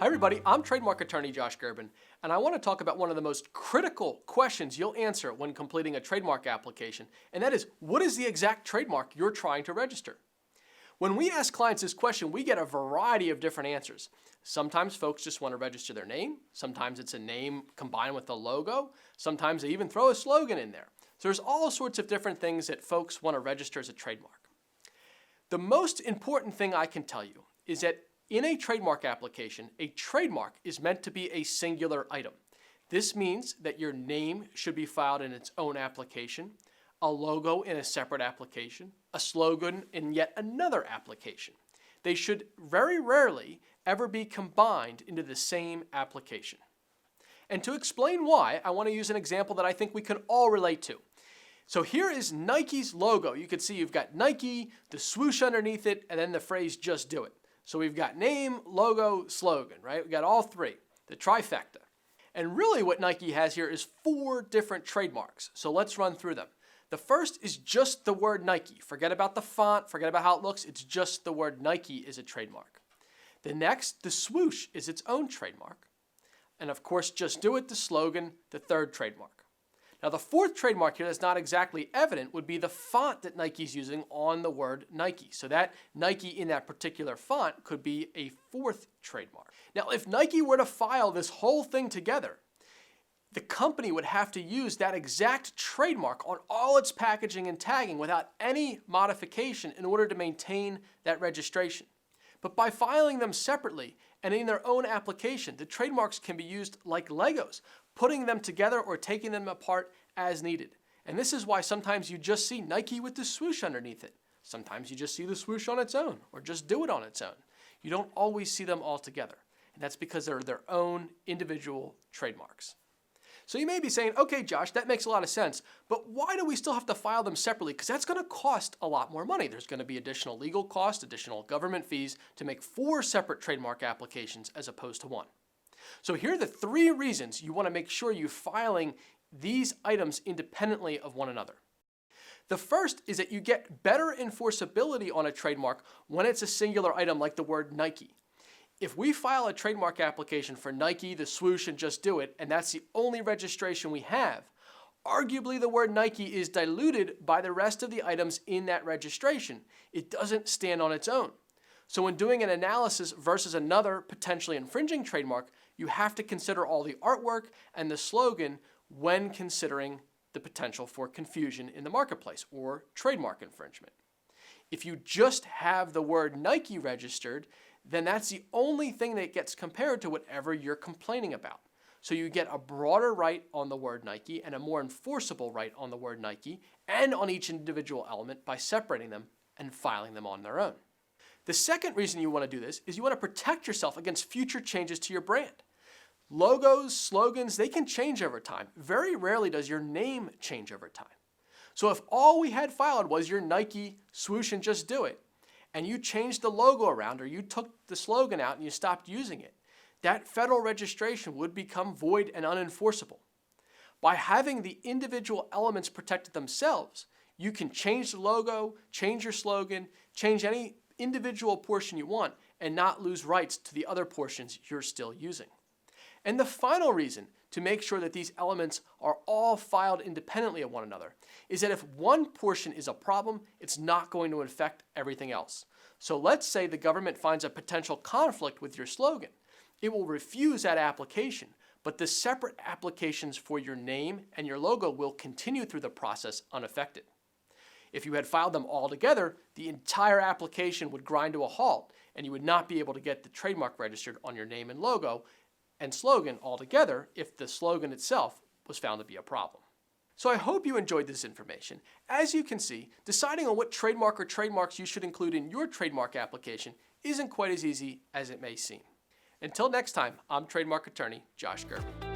Hi everybody, I'm trademark attorney Josh Gerben, and I want to talk about one of the most critical questions you'll answer when completing a trademark application, and that is, what is the exact trademark you're trying to register? When we ask clients this question, we get a variety of different answers. Sometimes folks just want to register their name. Sometimes it's a name combined with a logo. Sometimes they even throw a slogan in there. So there's all sorts of different things that folks want to register as a trademark. The most important thing I can tell you is that in a trademark application, a trademark is meant to be a singular item. This means that your name should be filed in its own application, a logo in a separate application, a slogan in yet another application. They should very rarely ever be combined into the same application. And to explain why, I want to use an example that I think we can all relate to. So here is Nike's logo. You can see you've got Nike, the swoosh underneath it, and then the phrase, "Just do it." So we've got name, logo, slogan, right? We've got all three, the trifecta. And really what Nike has here is 4 different trademarks. So let's run through them. The first is just the word Nike. Forget about the font, forget about how it looks. It's just the word Nike is a trademark. The next, the swoosh, is its own trademark. And of course, Just Do It, the slogan, the third trademark. Now the 4th trademark here that's not exactly evident would be the font that Nike's using on the word Nike. So that Nike in that particular font could be a 4th trademark. Now if Nike were to file this whole thing together, the company would have to use that exact trademark on all its packaging and tagging without any modification in order to maintain that registration. But by filing them separately and in their own application, the trademarks can be used like Legos, putting them together or taking them apart as needed. And this is why sometimes you just see Nike with the swoosh underneath it. Sometimes you just see the swoosh on its own or Just Do It on its own. You don't always see them all together. And that's because they're their own individual trademarks. So you may be saying, okay, Josh, that makes a lot of sense, but why do we still have to file them separately? Because that's going to cost a lot more money. There's going to be additional legal costs, additional government fees to make 4 separate trademark applications as opposed to 1. So here are the 3 reasons you want to make sure you're filing these items independently of one another. The first is that you get better enforceability on a trademark when it's a singular item like the word Nike. If we file a trademark application for Nike, the swoosh, and Just Do It, and that's the only registration we have, arguably the word Nike is diluted by the rest of the items in that registration. It doesn't stand on its own. So when doing an analysis versus another potentially infringing trademark, you have to consider all the artwork and the slogan when considering the potential for confusion in the marketplace or trademark infringement. If you just have the word Nike registered, then that's the only thing that gets compared to whatever you're complaining about. So you get a broader right on the word Nike and a more enforceable right on the word Nike and on each individual element by separating them and filing them on their own. The second reason you want to do this is you want to protect yourself against future changes to your brand. Logos, slogans, they can change over time. Very rarely does your name change over time. So if all we had filed was your Nike swoosh and Just Do It, and you changed the logo around or you took the slogan out and you stopped using it, that federal registration would become void and unenforceable. By having the individual elements protected themselves, you can change the logo, change your slogan, change any individual portion you want, and not lose rights to the other portions you're still using. And the final reason to make sure that these elements are all filed independently of one another is that if one portion is a problem, it's not going to affect everything else. So let's say the government finds a potential conflict with your slogan. It will refuse that application, but the separate applications for your name and your logo will continue through the process unaffected. If you had filed them all together, the entire application would grind to a halt, and you would not be able to get the trademark registered on your name and logo and slogan altogether if the slogan itself was found to be a problem. So I hope you enjoyed this information. As you can see, deciding on what trademark or trademarks you should include in your trademark application isn't quite as easy as it may seem. Until next time, I'm trademark attorney Josh Gerben.